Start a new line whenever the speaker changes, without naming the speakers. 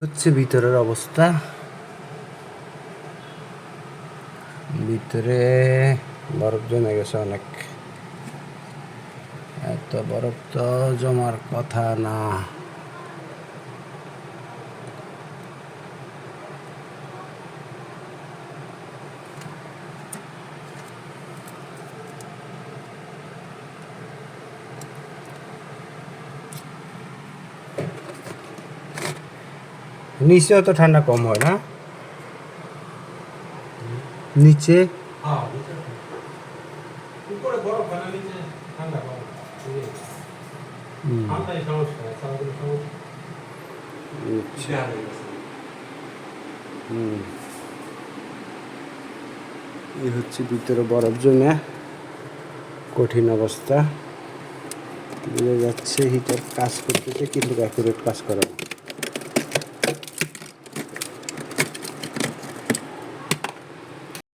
হচ্ছে ভিতরের অবস্থা। ভিতরে বরফ জমে গেছে অনেক। এত বরফ তো জমার কথা না। নিচেও তো ঠান্ডা কম হয় না? নিচে এই হচ্ছে ভিতরে বরফ জমে কঠিন অবস্থা। বোঝা যাচ্ছে হিটার কাজ করতেছে কিন্তু অ্যাকুরেট কাজ করে না।